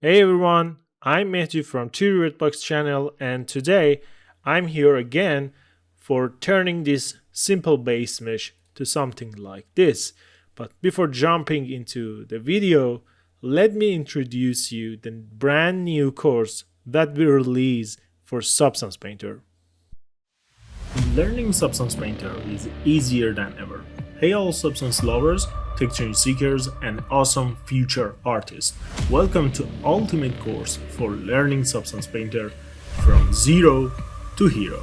Hey everyone, I'm Mehdi from Redbox channel, and today I'm here again for turning this simple base mesh to something like this. But before jumping into the video, let me introduce you the brand new course that we release for Substance Painter. Learning Substance Painter is easier than ever. Hey all substance lovers, texture seekers, and awesome future artists. Welcome to Ultimate Course for Learning Substance Painter from zero to hero.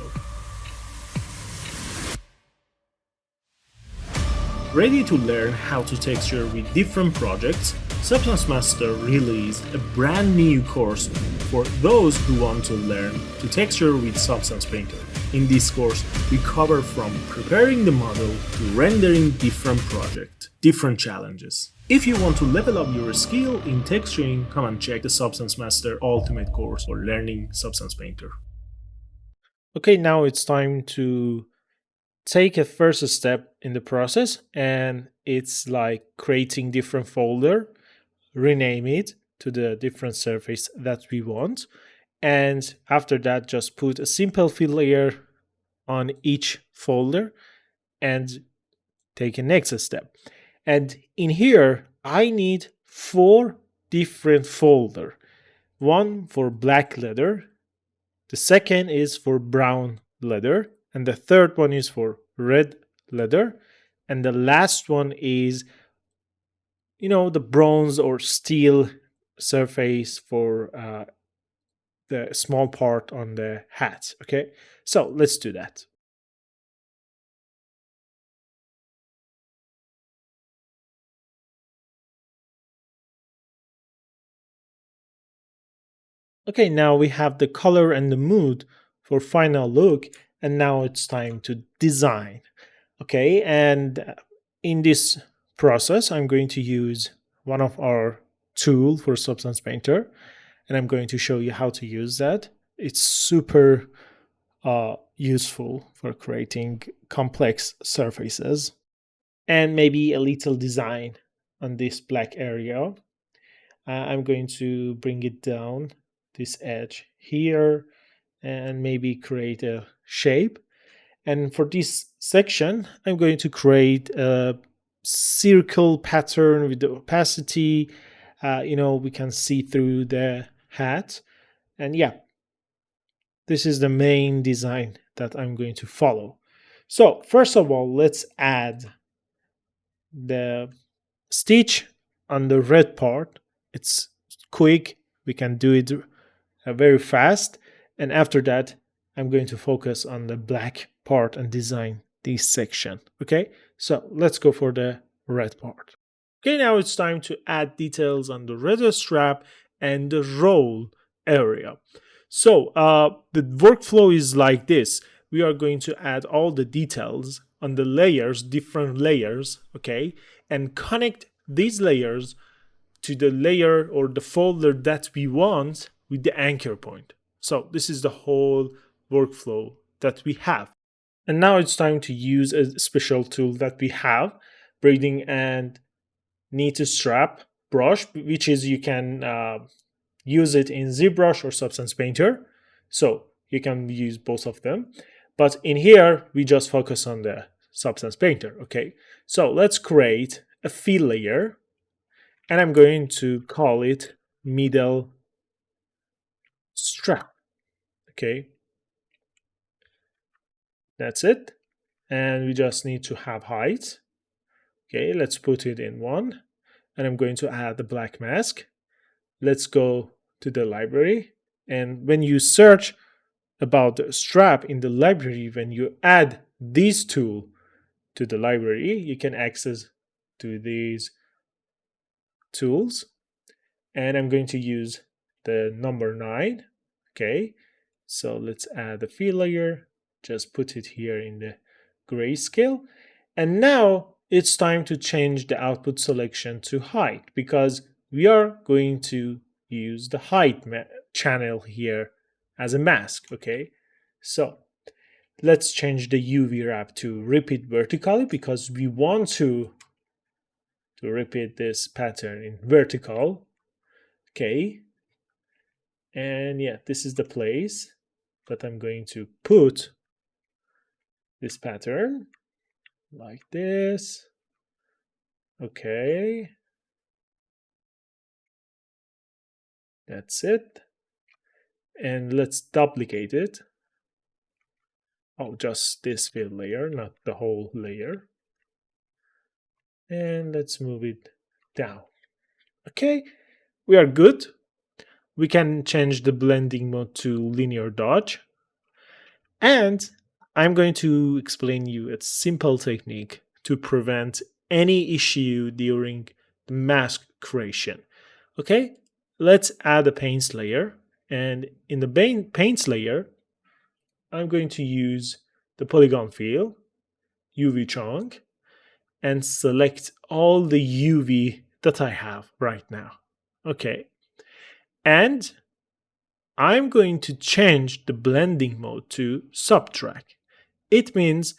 Ready to learn how to texture with different projects? Substance Master released a brand new course for those who want to learn to texture with Substance Painter. In this course, we cover from preparing the model to rendering different projects, different challenges. If you want to level up your skill in texturing, come and check the Substance Master Ultimate course for learning Substance Painter. Okay, now it's time to take a first step in the process, and it's like creating different folder, rename it to the different surface that we want, and after that just put a simple fill layer on each folder and take a next step. And in here I need 4 different folder. One for black leather, the second is for brown leather, and the third one is for red leather, and the last one is the bronze or steel surface for the small part on the hat. Okay, so let's do that. Okay, now we have the color and the mood for final look, and now it's time to design. Okay, and in this process I'm going to use one of our tool for Substance Painter, and I'm going to show you how to use that. It's super useful for creating complex surfaces and maybe a little design on this black area. I'm going to bring it down this edge here and maybe create a shape. And for this section, I'm going to create a circle pattern with the opacity. We can see through the hat. And yeah, this is the main design that I'm going to follow. So first of all, let's add the stitch on the red part. It's quick. We can do it very fast. And after that, I'm going to focus on the black part and design this section. Okay, so let's go for the red part. Okay, now it's time to add details on the red strap and the roll area. So the workflow is like this. We are going to add all the details on the layers, different layers, okay, and connect these layers to the layer or the folder that we want with the anchor point. So this is the whole workflow that we have. And now it's time to use a special tool that we have, braiding and knit strap brush, which is you can use it in ZBrush or Substance Painter. So you can use both of them. But in here, we just focus on the Substance Painter, okay? So let's create a fill layer, and I'm going to call it middle strap, okay? That's it. And we just need to have height. Okay, let's put it in 1. And I'm going to add the black mask. Let's go to the library. And when you search about the strap in the library, when you add this tool to the library, you can access to these tools. And I'm going to use the number 9. Okay, so let's add the fill layer. Just put it here in the grayscale. And now it's time to change the output selection to height, because we are going to use the height channel here as a mask. Okay, so let's change the UV wrap to repeat vertically, because we want to repeat this pattern in vertical. Okay, And yeah, this is the place that I'm going to put this pattern like this. Okay, that's it. And let's duplicate it. Oh, just this fill layer, not the whole layer. And let's move it down. Okay, we are good. We can change the blending mode to linear dodge. And I'm going to explain you a simple technique to prevent any issue during the mask creation. Okay, let's add a paints layer. And in the paints layer, I'm going to use the polygon fill, UV chunk, and select all the UV that I have right now. Okay, and I'm going to change the blending mode to subtract. It means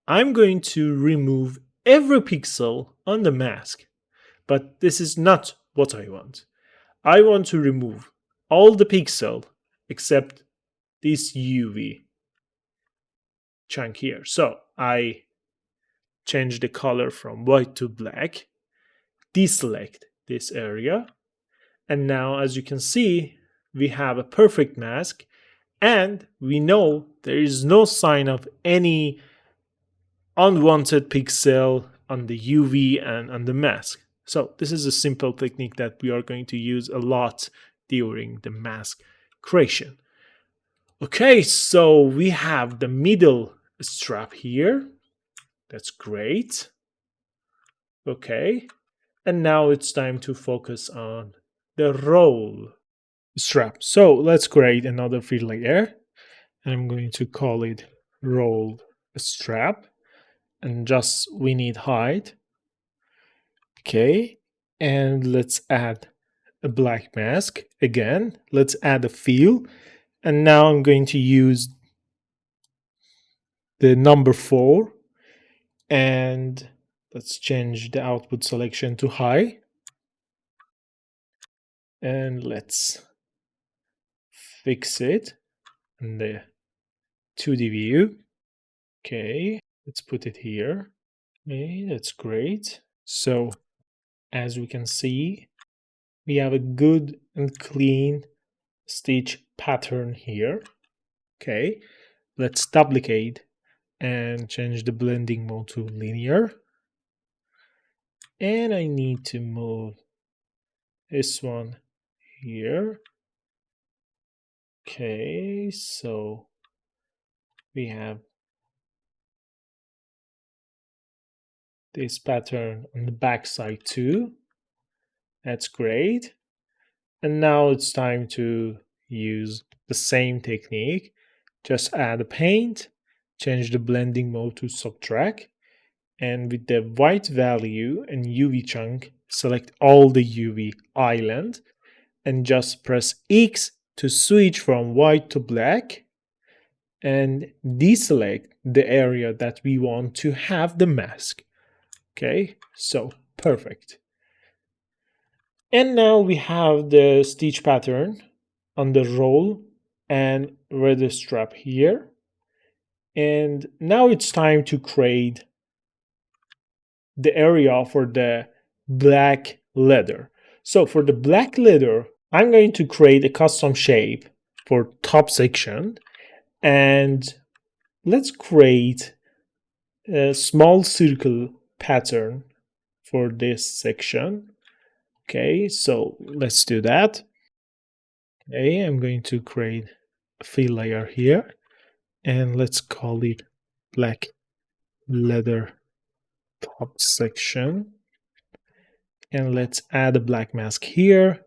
I'm going to remove every pixel on the mask, but this is not what I want. I want to remove all the pixel except this UV chunk here. So I change the color from white to black, deselect this area, and now as you can see, we have a perfect mask, and we know there is no sign of any unwanted pixel on the UV and on the mask. So this is a simple technique that we are going to use a lot during the mask creation. Okay, so we have the middle strap here. That's great. Okay, and now it's time to focus on the roll strap. So let's create another fill layer. I'm going to call it roll strap, and just we need height. Okay, and let's add a black mask again. Let's add a fill, and now I'm going to use the number 4, and let's change the output selection to high, and let's fix it in the 2D view. Okay, let's put it here. Okay, that's great. So as we can see, we have a good and clean stitch pattern here. Okay, let's duplicate and change the blending mode to linear. And I need to move this one here. Okay, so we have this pattern on the back side too. That's great. And now it's time to use the same technique. Just add a paint, change the blending mode to subtract, and with the white value and UV chunk, select all the UV island and just press X to switch from white to black and deselect the area that we want to have the mask. Okay, so perfect. And now we have the stitch pattern on the roll and red strap here. And now it's time to create the area for the black leather. So for the black leather, I'm going to create a custom shape for top section, and let's create a small circle pattern for this section. Okay, so let's do that. Okay, I'm going to create a fill layer here, and let's call it black leather top section. And let's add a black mask here,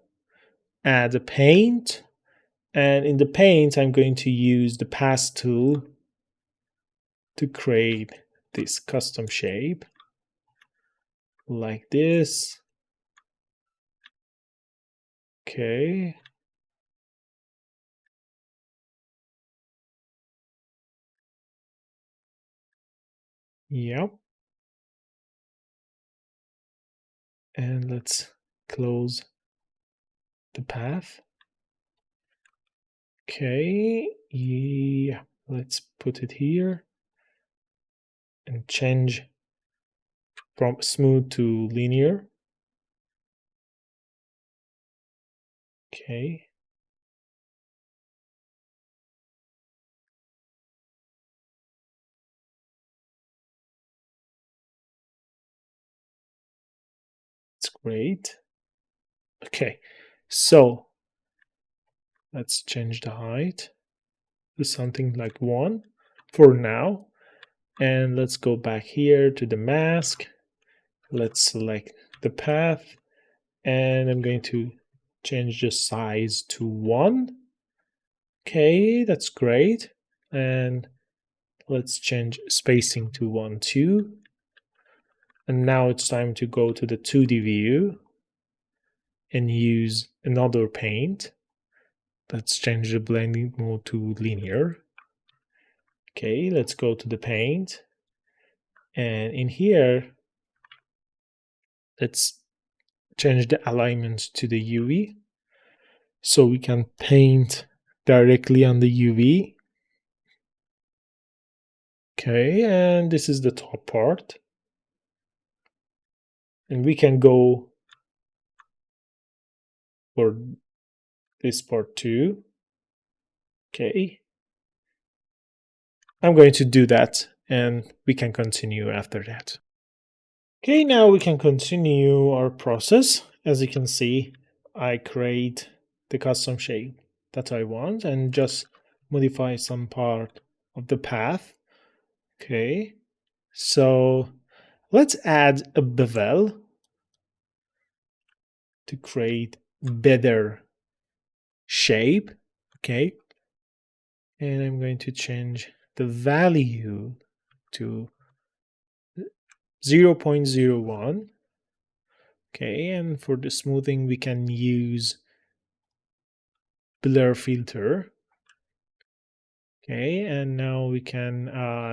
add a paint, and in the paint I'm going to use the pass tool to create this custom shape like this. Okay, yep, and let's close the path. Okay, yeah, let's put it here and change from smooth to linear. Okay, it's great. Okay, so let's change the height to something like 1 for now. And let's go back here to the mask. Let's select the path, and I'm going to change the size to 1. Okay, that's great. And let's change spacing to 1, 2. And now it's time to go to the 2D view and use another paint. Let's change the blending mode to linear. Okay, let's go to the paint. And in here, let's change the alignment to the UV so we can paint directly on the UV. Okay, and this is the top part. And we can go for this part too. Okay. I'm going to do that and we can continue after that. Okay, now we can continue our process. As you can see, I create the custom shape that I want and just modify some part of the path. Okay, so let's add a bevel to create better shape. Okay, and I'm going to change the value to 0.01. Okay, and for the smoothing, we can use blur filter. Okay, and now we can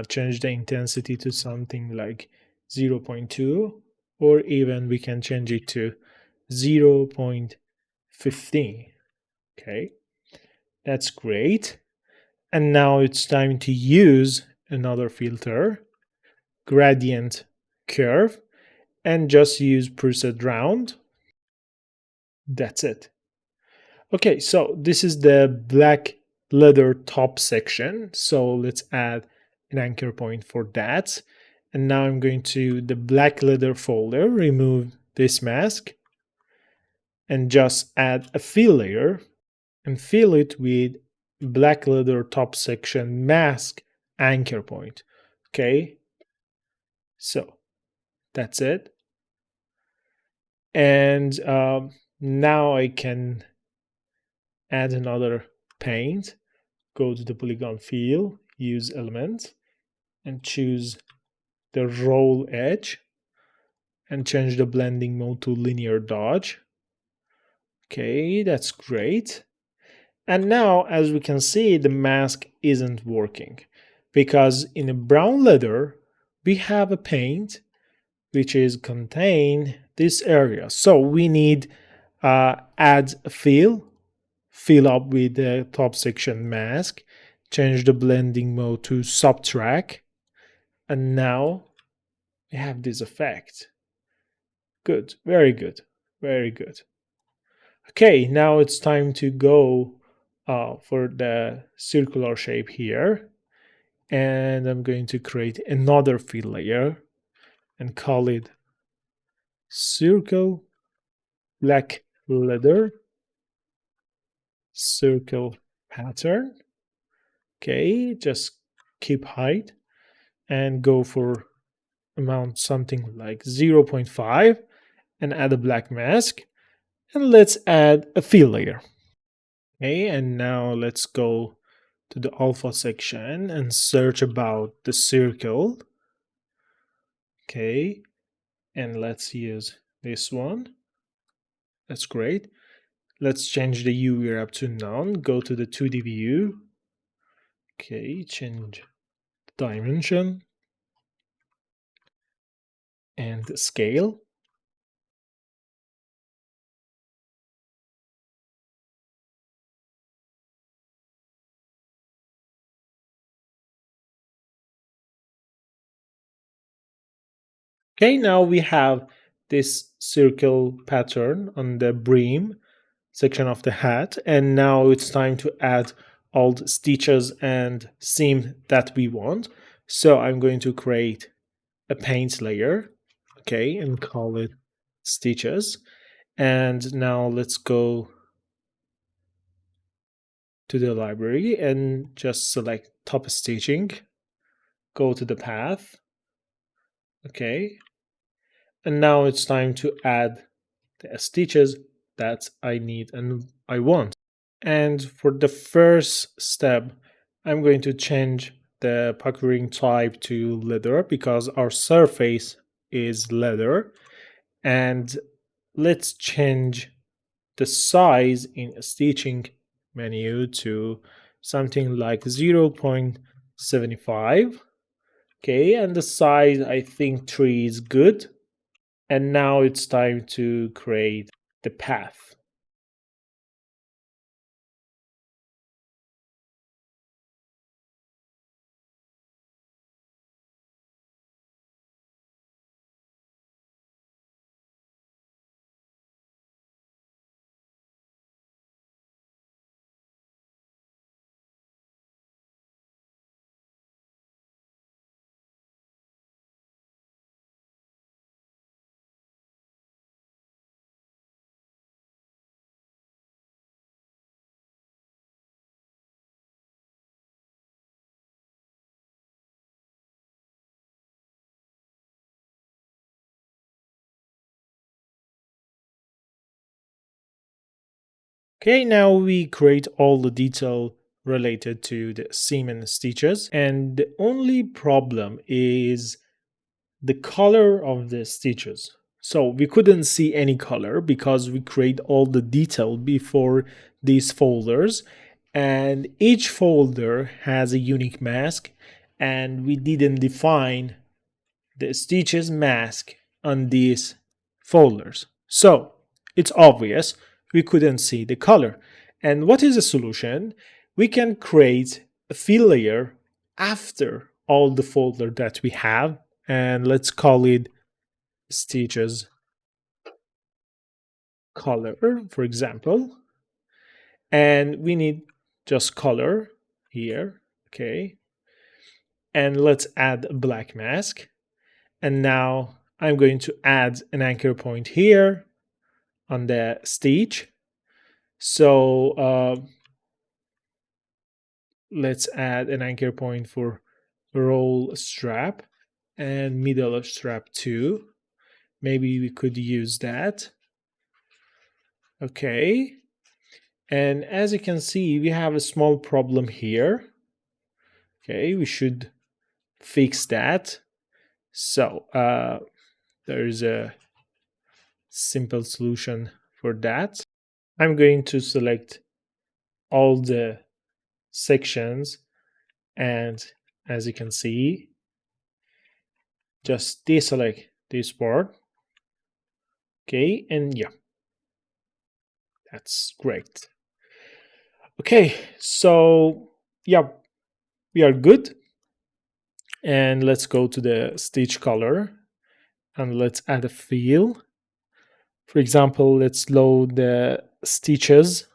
change the intensity to something like 0.2, or even we can change it to 0.15. Okay, that's great. And now it's time to use another filter, gradient curve, and just use preset round. That's it. Okay, so this is the black leather top section. So let's add an anchor point for that. And now I'm going to the black leather folder, remove this mask, and just add a fill layer and fill it with black leather top section mask anchor point. Okay, so that's it. And now I can add another paint. Go to the polygon field, use element, and choose the roll edge and change the blending mode to linear dodge. Okay, that's great. And now, as we can see, the mask isn't working because in a brown leather, we have a paint which is contain this area. So we need add a fill up with the top section mask, change the blending mode to subtract, and now we have this effect. Good, very good, very good. Okay, now it's time to go for the circular shape here. And I'm going to create another fill layer and call it circle black leather circle pattern. Okay, just keep height and go for amount something like 0.5 and add a black mask. And let's add a fill layer. Okay, and now let's go to the alpha section and search about the circle. Okay, and let's use this one. That's great. Let's change the UV wrap to none. Go to the 2D view. Okay, change the dimension and the scale. Okay, now we have this circle pattern on the brim section of the hat, and now it's time to add all the stitches and seam that we want. So I'm going to create a paint layer, okay, and call it stitches. And now let's go to the library and just select top stitching, go to the path, okay, and now it's time to add the stitches that I need and I want. And for the first step, I'm going to change the puckering type to leather because our surface is leather. And let's change the size in a stitching menu to something like 0.75. Okay, and the size, I think 3 is good. And now it's time to create the path. Okay, now we create all the detail related to the seam and stitches, and the only problem is the color of the stitches. So we couldn't see any color because we create all the detail before these folders, and each folder has a unique mask, and we didn't define the stitches mask on these folders. So it's obvious we couldn't see the color. And what is the solution? We can create a fill layer after all the folder that we have, and let's call it stitches color, for example. And we need just color here, okay? And let's add a black mask. And now I'm going to add an anchor point here on the stitch. So let's add an anchor point for roll strap and middle strap too. Maybe we could use that. Okay. And as you can see, we have a small problem here. Okay, we should fix that. So there's a simple solution for that. I'm going to select all the sections, and as you can see, just deselect this part. Okay, and yeah, that's great. Okay, so yeah, we are good. And let's go to the stitch color and let's add a fill. For example, let's load the stitches.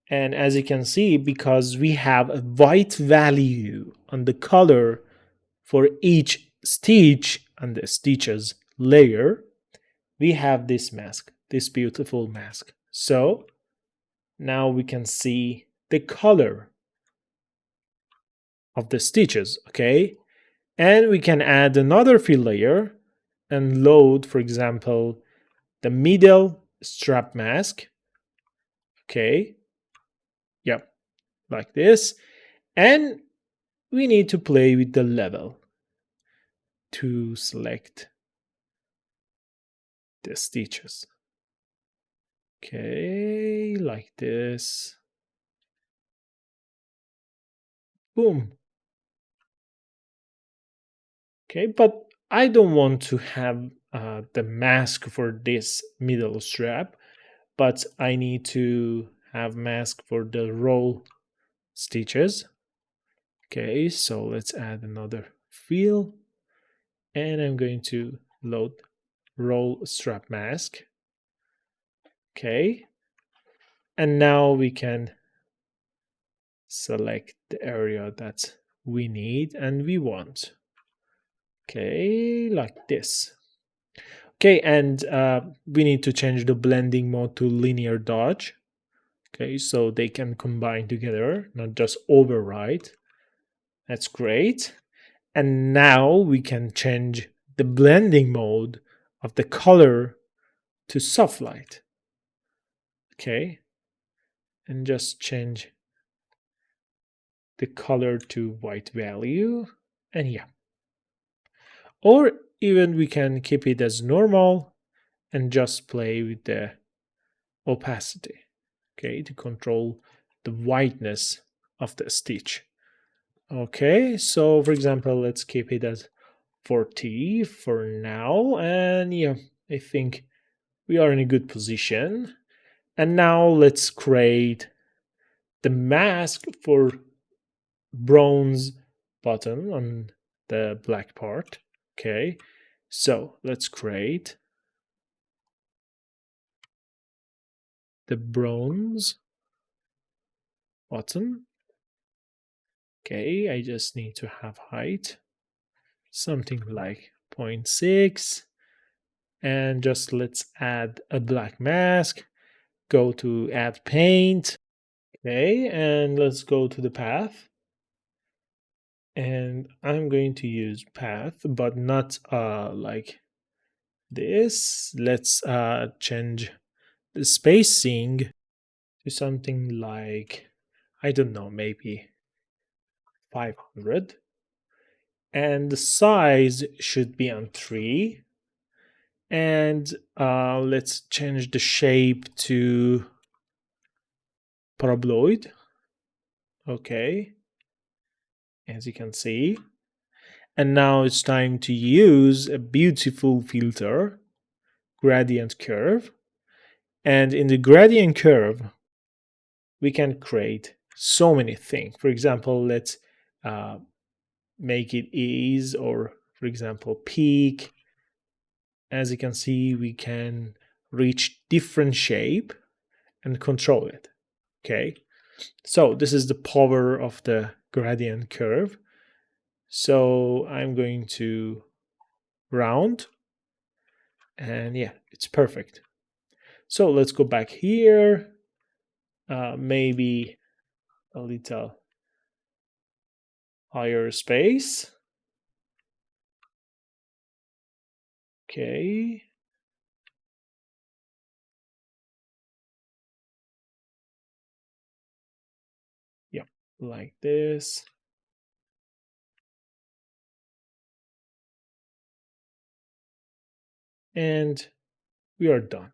And as you can see, because we have a white value on the color for each stitch on the stitches layer, we have this mask, this beautiful mask. So now we can see the color of the stitches, okay? And we can add another fill layer and load, for example, the middle strap mask, okay? Yep, like this. And we need to play with the level to select the stitches. Okay, like this. Boom. Okay, but I don't want to have the mask for this middle strap, but I need to have mask for the roll stitches. Okay, so let's add another fill, and I'm going to load roll strap mask. Okay. And now we can select the area that we need and we want. Okay, like this. Okay, and we need to change the blending mode to linear dodge. Okay, so they can combine together, not just override. That's great. And now we can change the blending mode of the color to soft light. Okay, and just change the color to white value. And yeah, or even we can keep it as normal and just play with the opacity, okay, to control the whiteness of the stitch. Okay, so for example, let's keep it as 40 for now, and yeah, I think we are in a good position. And now let's create the mask for bronze button on the black part. Okay, so let's create the bronze button. Okay, I just need to have height, something like 0.6. And just let's add a black mask. Go to add paint. Okay, and let's go to the path. And I'm going to use path, but not like this. Let's change the spacing to something like, I don't know, maybe 500. And the size should be on 3. And let's change the shape to paraboloid. Okay, as you can see. And now it's time to use a beautiful filter, gradient curve. And in the gradient curve, we can create so many things. For example, let's make it ease, or for example, peak. As you can see, we can reach different shape and control it. Okay, so this is the power of the gradient curve. So I'm going to round, and yeah, it's perfect. So let's go back here, maybe a little higher space. Okay. Yeah, like this. And we are done.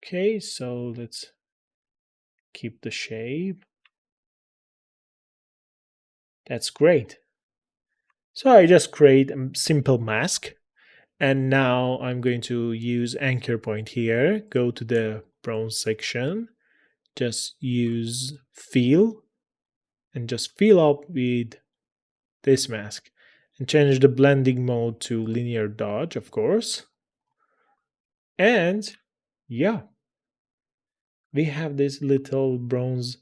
Okay, so let's keep the shape. That's great. So I just create a simple mask. And now I'm going to use anchor point here. Go to the bronze section. Just use fill and just fill up with this mask. And change the blending mode to linear dodge, of course. And yeah, we have this little bronze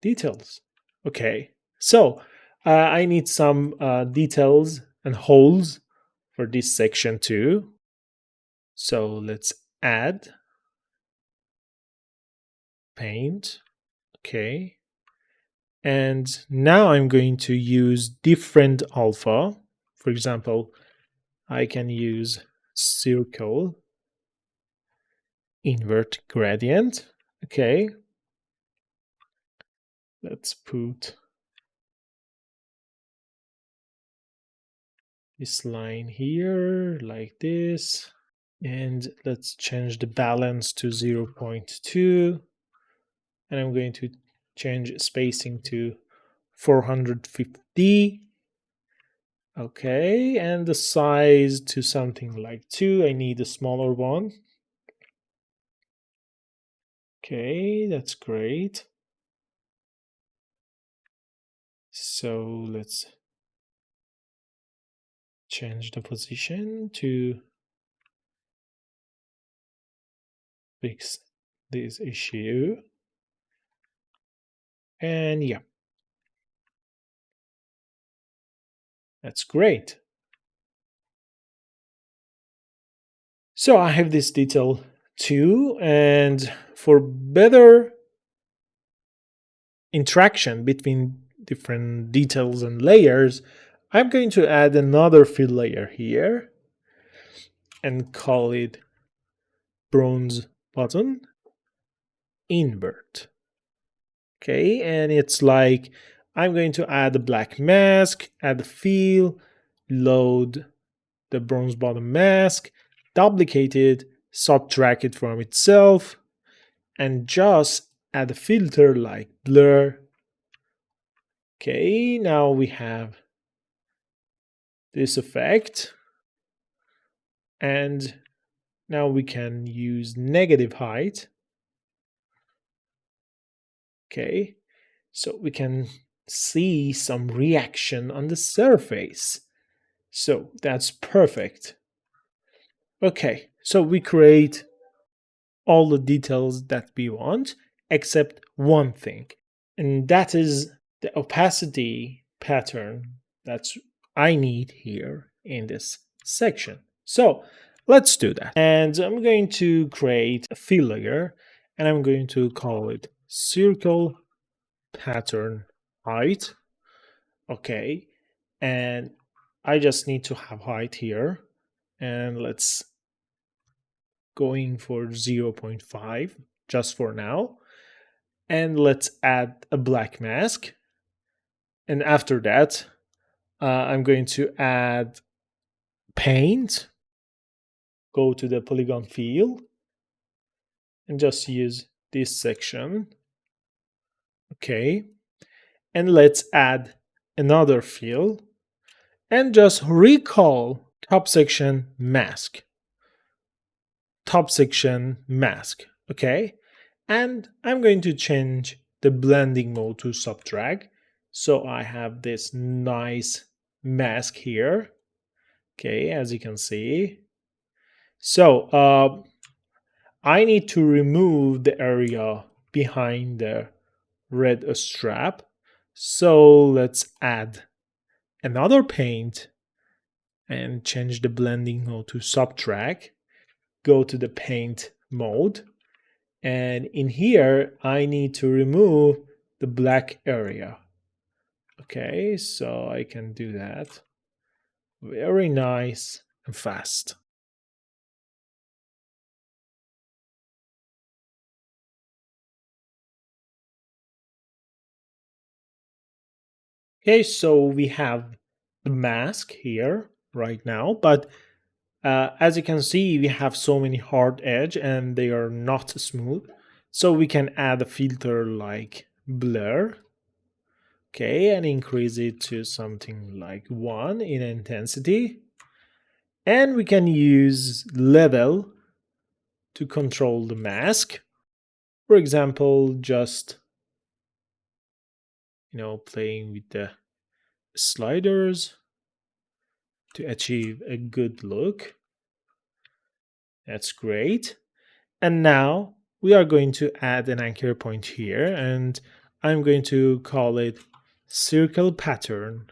details. Okay, so I need some details and holes for this section too. So let's add paint. Okay, and now I'm going to use different alpha. For example, I can use circle, invert gradient. Okay, let's put this line here like this, and let's change the balance to 0.2, and I'm going to change spacing to 450. Okay, and the size to something like 2. I need a smaller one. Okay, that's great. So let's change the position to fix this issue. And yeah, that's great. So I have this detail too, and for better interaction between different details and layers, I'm going to add another fill layer here and call it bronze button invert. Okay, and it's like I'm going to add a black mask, add a fill, load the bronze bottom mask, duplicate it, subtract it from itself, and just add a filter like blur. Okay, now we have this effect, and now we can use negative height. Okay, so we can see some reaction on the surface. So that's perfect. Okay, so we create all the details that we want except one thing, and that is the opacity pattern that's I need here in this section. So let's do that. And I'm going to create a fill layer, and I'm going to call it circle pattern height. Okay, and I just need to have height here, and let's going for 0.5 just for now. And let's add a black mask. And after that, I'm going to add paint, go to the polygon field, and just use this section. Okay. And let's add another fill and just recall top section mask. Top section mask. Okay. And I'm going to change the blending mode to subtract. So I have this nice mask here. Okay, as you can see. So I need to remove the area behind the red strap. So let's add another paint and change the blending mode to subtract. Go to the paint mode. And in here, I need to remove the black area. Okay, so I can do that. Very nice and fast. Okay, so we have the mask here right now, but as you can see, we have so many hard edge and they are not smooth. So we can add a filter like blur. Okay, and increase it to something like 1 in intensity. And we can use level to control the mask. For example, just playing with the sliders to achieve a good look. That's great. And now we are going to add an anchor point here, and I'm going to call it circle pattern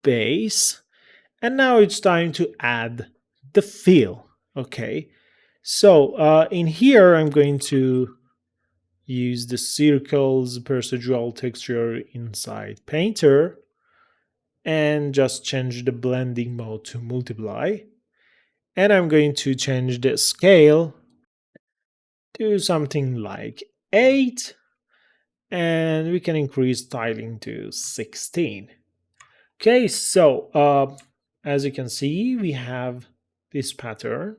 base. And now it's time to add the fill. Okay, so in here I'm going to use the circles procedural texture inside painter and just change the blending mode to multiply. And I'm going to change the scale to something like 8, and we can increase tiling to 16. Okay, so as you can see, we have this pattern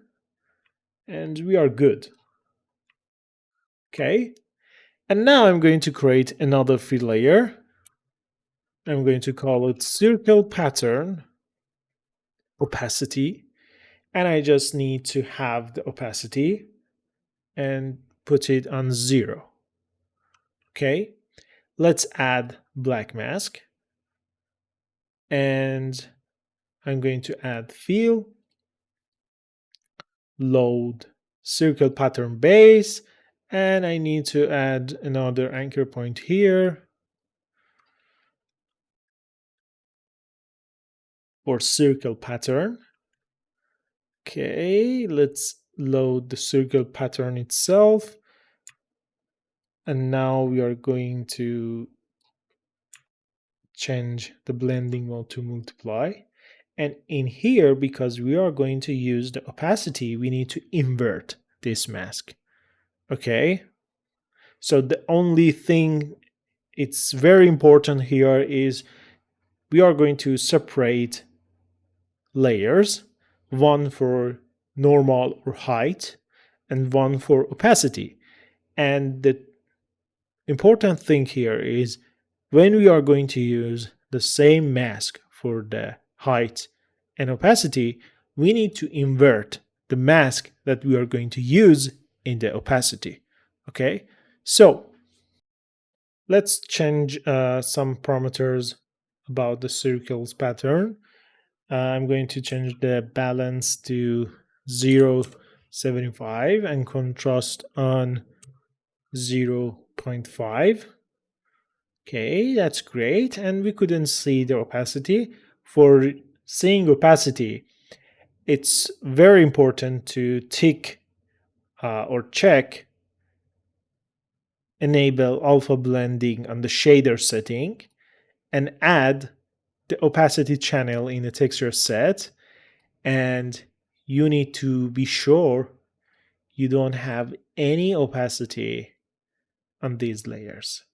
and we are good. Okay, and now I'm going to create another fill layer. I'm going to call it circle pattern opacity, and I just need to have the opacity and put it on 0. Okay, let's add black mask, and I'm going to add fill, load circle pattern base, and I need to add another anchor point here for circle pattern. Okay, let's load the circle pattern itself. And now we are going to change the blending mode to multiply. And in here, because we are going to use the opacity, we need to invert this mask. Okay, so the only thing it's very important here is we are going to separate layers, one for normal or height and one for opacity. And the important thing here is when we are going to use the same mask for the height and opacity, we need to invert the mask that we are going to use in the opacity. Okay, so let's change some parameters about the circles pattern. I'm going to change the balance to 0.75 and contrast on 0.5. Okay, that's great. And we couldn't see the opacity. For seeing opacity, it's very important to tick or check enable alpha blending on the shader setting and add the opacity channel in the texture set. And you need to be sure you don't have any opacity on these layers.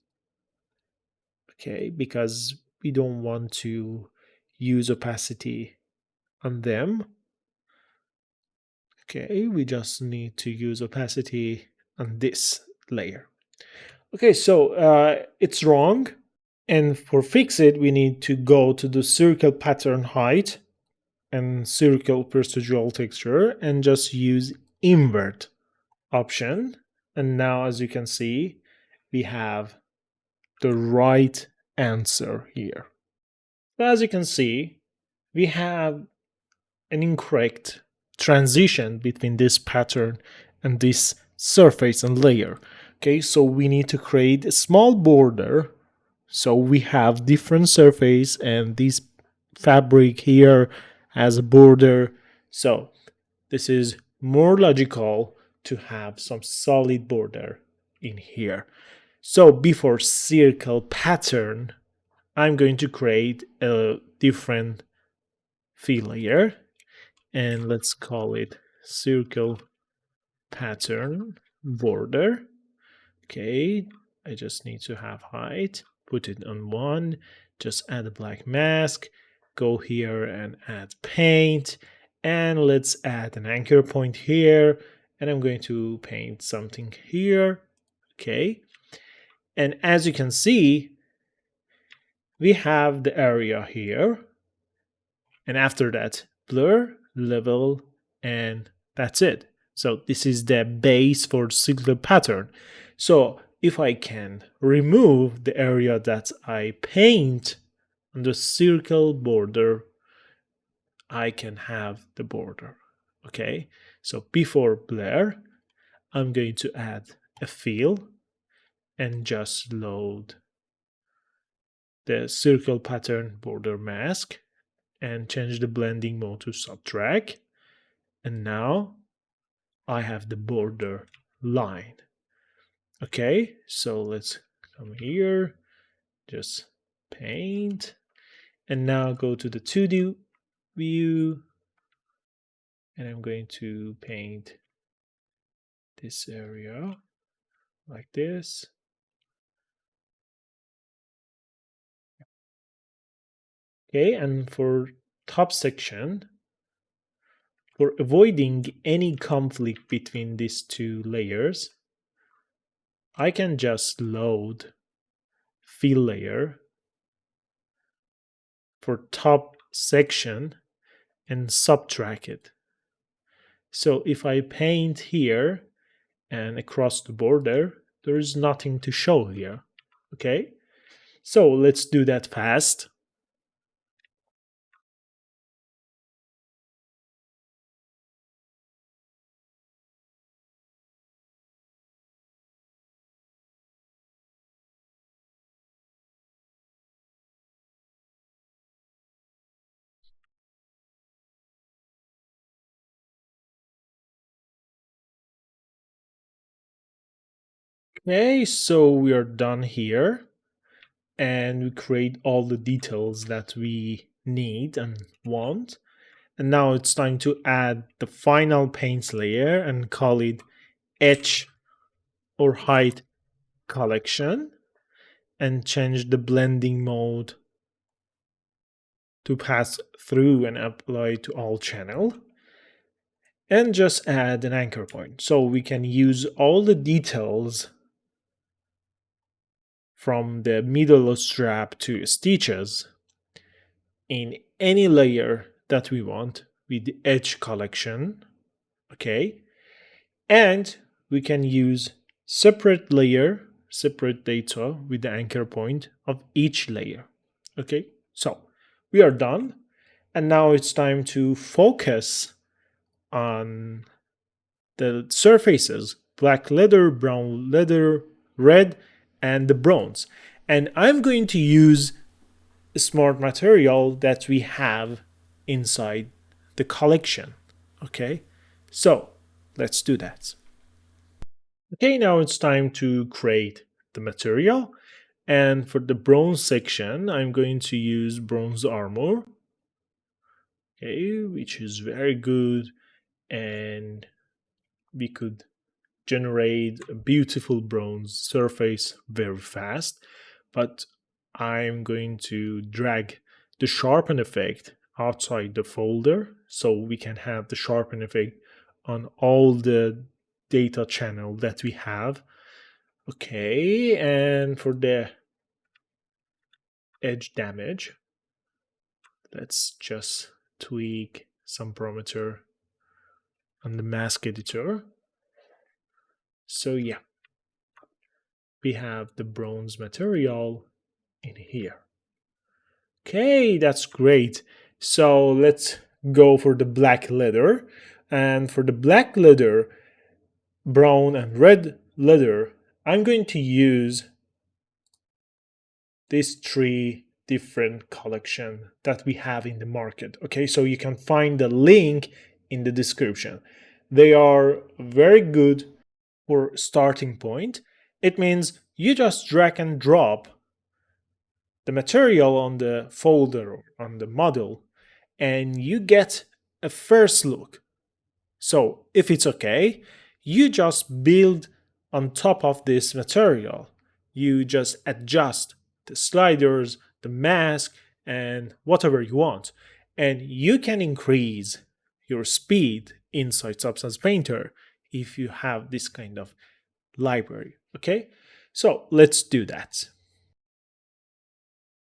Okay, because we don't want to use opacity on them. Okay, we just need to use opacity on this layer. Okay, so it's wrong. And for fix it, we need to go to the circle pattern height and circle procedural texture and just use invert option. And now, as you can see, we have the right answer here. So as you can see, we have an incorrect transition between this pattern and this surface and layer. Okay, so we need to create a small border so we have different surface and this fabric here has a border. So this is more logical to have some solid border in here. So before circle pattern, I'm going to create a different fill layer and let's call it circle pattern border. Okay, I just need to have height, put it on 1, just add a black mask, go here and add paint, and let's add an anchor point here, and I'm going to paint something here. Okay, and as you can see, we have the area here, and after that, blur, level, and that's it. So this is the base for circle pattern. So if I can remove the area that I paint on the circle border, I can have the border. Okay, so before blur, I'm going to add a fill and just load the circle pattern border mask and change the blending mode to subtract. And now I have the border line. Okay, so let's come here, just paint, and now go to the 2D view, and I'm going to paint this area like this. Okay, and for top section, for avoiding any conflict between these two layers, I can just load fill layer for top section and subtract it. So if I paint here and across the border, there is nothing to show here. Okay, so let's do that fast. Okay, so we are done here and we create all the details that we need and want. And now it's time to add the final paint layer and call it edge or height collection and change the blending mode to pass through and apply to all channel. And just add an anchor point. So we can use all the details from the middle strap to stitches in any layer that we want with the edge collection. Okay. And we can use separate layer, separate data with the anchor point of each layer. Okay. So we are done. And now it's time to focus on the surfaces: black leather, brown leather, red, and the bronze. And I'm going to use a smart material that we have inside the collection. Okay, so let's do that. Okay, now it's time to create the material. And for the bronze section, I'm going to use bronze armor, okay, which is very good. And we could generate a beautiful bronze surface very fast, but I'm going to drag the sharpen effect outside the folder so we can have the sharpen effect on all the data channel that we have. Okay, and for the edge damage, let's just tweak some parameter on the mask editor. So yeah, we have the bronze material in here. Okay, that's great. So let's go for the black leather. And for the black leather, brown and red leather, I'm going to use these three different collection that we have in the market. Okay, so you can find the link in the description. They are very good for starting point. It means you just drag and drop the material on the folder or on the model and you get a first look. So if it's okay, you just build on top of this material. You just adjust the sliders, the mask, and whatever you want. And you can increase your speed inside Substance Painter if you have this kind of library. Okay, so let's do that.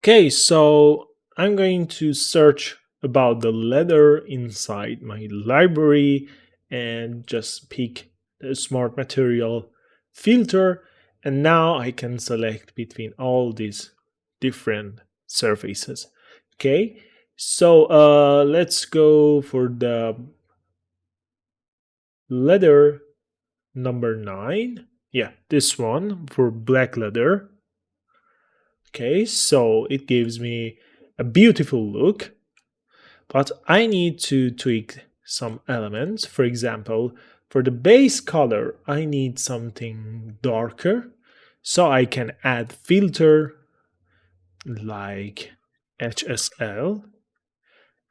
Okay, so I'm going to search about the leather inside my library and just pick the smart material filter. And now I can select between all these different surfaces. Okay, so let's go for the leather number 9. Yeah, this one for black leather. Okay, so it gives me a beautiful look, but I need to tweak some elements. For example, for the base color, I need something darker, so I can add filter like HSL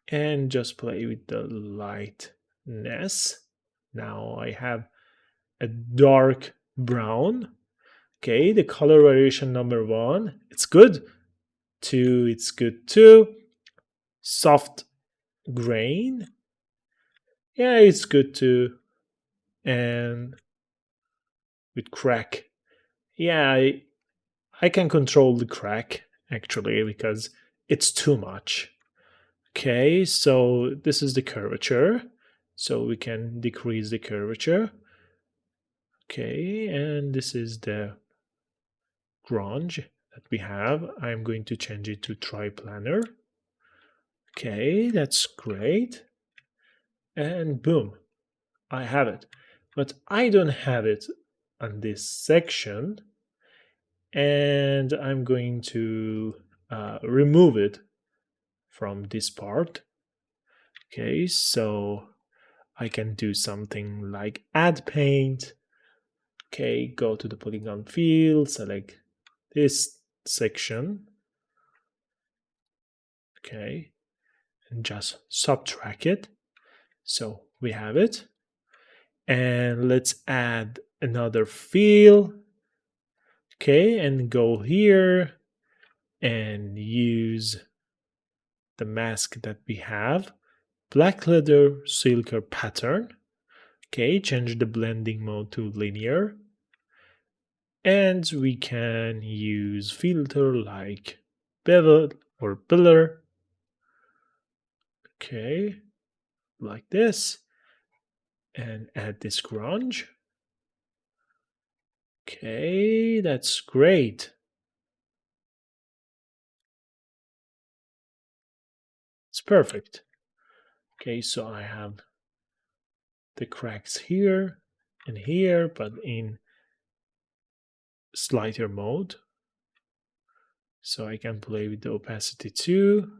and just play with the lightness. Now I have a dark brown. Okay, the color variation number 1, it's good. 2, it's good too. Soft grain, yeah, it's good too. And with crack, yeah, I can control the crack actually because it's too much. Okay, so this is the curvature, so we can decrease the curvature. Okay, and this is the grunge that we have. I'm going to change it to triplanar. Okay, that's great. And boom, I have it. But I don't have it on this section. And I'm going to remove it from this part. Okay, so I can do something like add paint. Okay, go to the polygon field, select this section. Okay, and just subtract it. So we have it. And let's add another fill. Okay, and go here and use the mask that we have. Black leather silker pattern. Okay, change the blending mode to linear. And we can use filter like bevel or pillar. Okay, like this. And add this grunge. Okay, that's great. It's perfect. Okay, so I have the cracks here and here, but in slider mode. So I can play with the opacity too.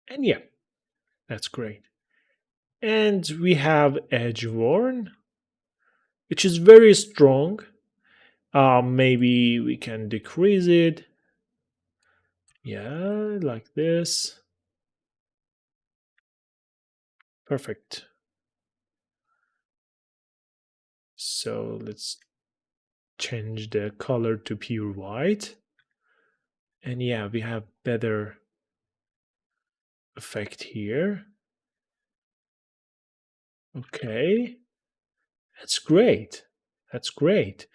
And yeah, that's great. And we have edge worn, which is very strong. Maybe we can decrease it. Yeah, like this. Perfect. So let's change the color to pure white. And yeah, we have better effect here. Okay. That's great. That's great.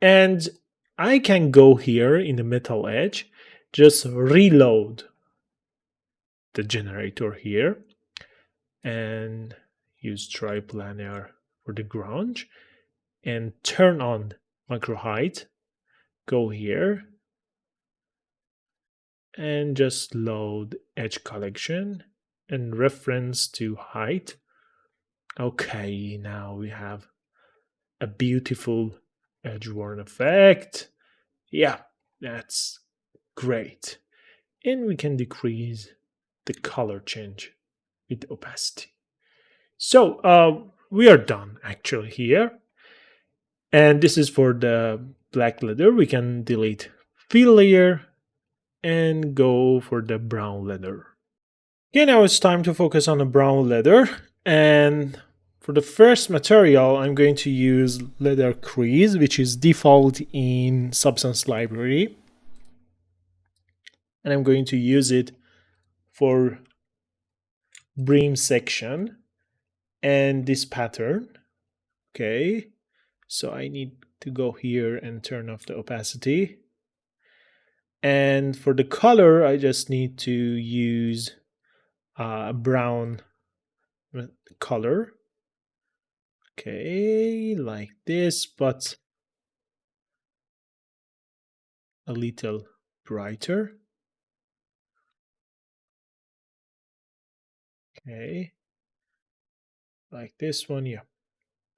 And I can go here in the metal edge, just reload the generator here and use triplanar for the grunge and turn on macro height. Go here and just load edge collection and reference to height. Okay, now we have a beautiful edge worn effect. Yeah, that's great. And we can decrease the color change with opacity. So we are done actually here. And this is for the black leather. We can delete fill layer and go for the brown leather. Okay, now it's time to focus on the brown leather. And for the first material, I'm going to use leather crease, which is default in Substance library. And I'm going to use it for brim section and this pattern. Okay, so I need to go here and turn off the opacity. And for the color, I just need to use a brown color. Okay, like this, but a little brighter. Okay, like this one. Yeah,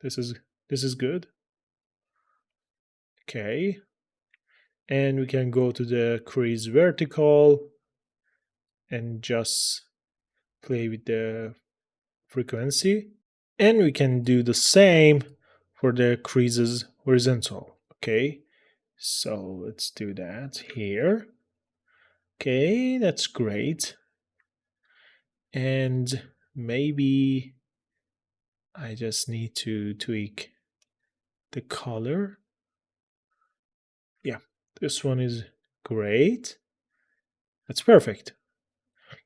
this is good. Okay, and we can go to the crease vertical and just play with the frequency. And we can do the same for the creases horizontal. Okay, so let's do that here. Okay, that's great. And maybe I just need to tweak the color. Yeah, this one is great. That's perfect.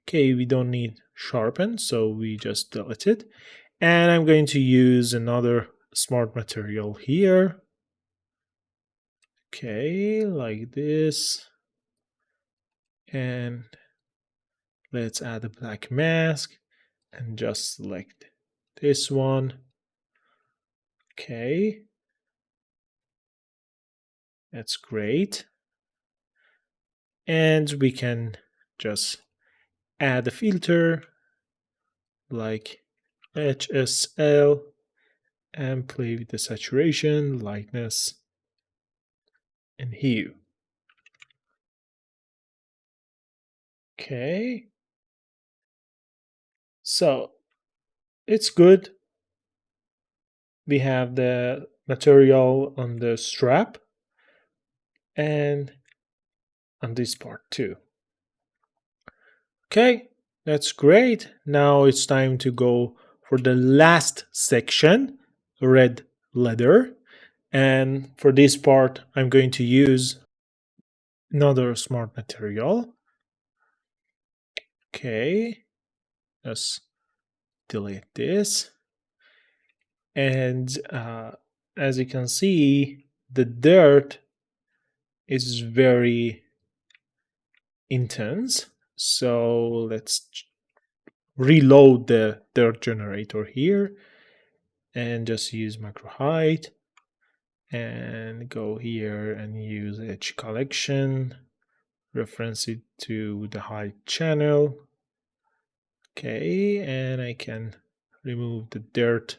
Okay, we don't need sharpen, so we just delete it. And I'm going to use another smart material here. Okay, like this. And let's add a black mask and just select this one. Okay, that's great. And we can just add a filter like HSL and play with the saturation, lightness, and hue. Okay, so it's good. We have the material on the strap and on this part too. Okay, that's great. Now it's time to go for the last section, red leather. And for this part, I'm going to use another smart material. Okay, let's delete this. And as you can see, the dirt is very intense. So let's reload the dirt generator here and just use macro height and go here and use edge collection, reference it to the height channel. Okay, and I can remove the dirt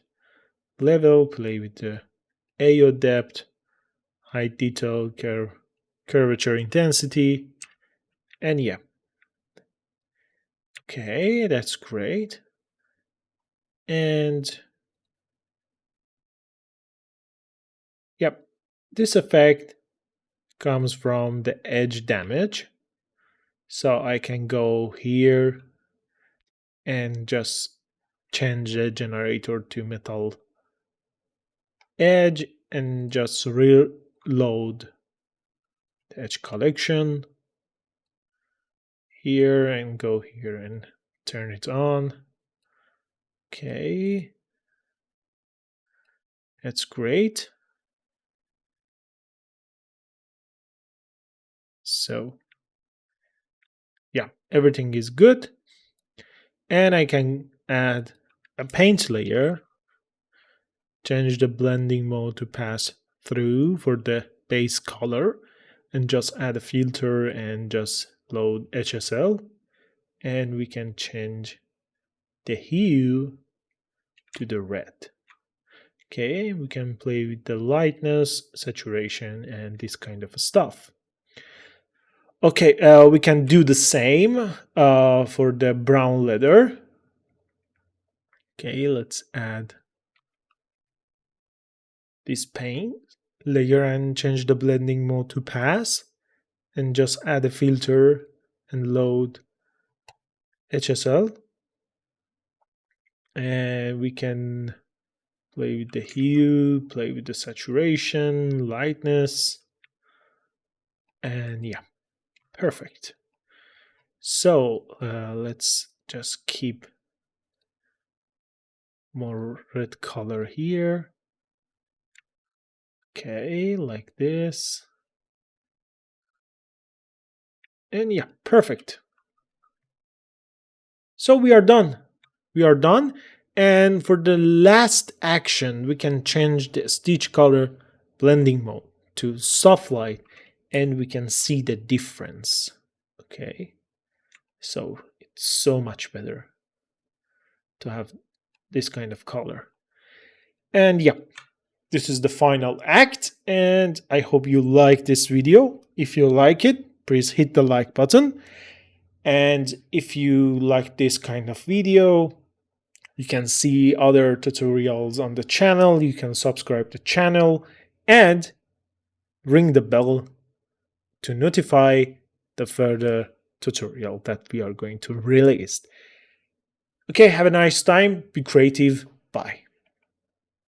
level, play with the AO depth, height detail, curvature intensity, and yeah. Okay, that's great. And yep, this effect comes from the edge damage. So I can go here and just change the generator to metal edge and just reload the edge collection here and go here and turn it on. Okay, that's great. So yeah, everything is good. And I can add a paint layer, change the blending mode to pass through for the base color, and just add a filter and just load HSL. And we can change the hue to the red. Okay, we can play with the lightness, saturation, and this kind of stuff. Okay, we can do the same for the brown leather. Okay, let's add this paint layer and change the blending mode to pass, and just add a filter and load HSL. And we can play with the hue, play with the saturation, lightness, and yeah, perfect. So let's just keep more red color here. Okay, like this. And yeah, perfect. So we are done. We are done. And for the last action, we can change the stitch color blending mode to soft light, and we can see the difference. Okay, so it's so much better to have this kind of color. And yeah, this is the final act, and I hope you like this video. If you like it, please hit the like button. And if you like this kind of video, you can see other tutorials on the channel. You can subscribe to the channel and ring the bell to notify the further tutorial that we are going to release. Okay, have a nice time. Be creative. Bye.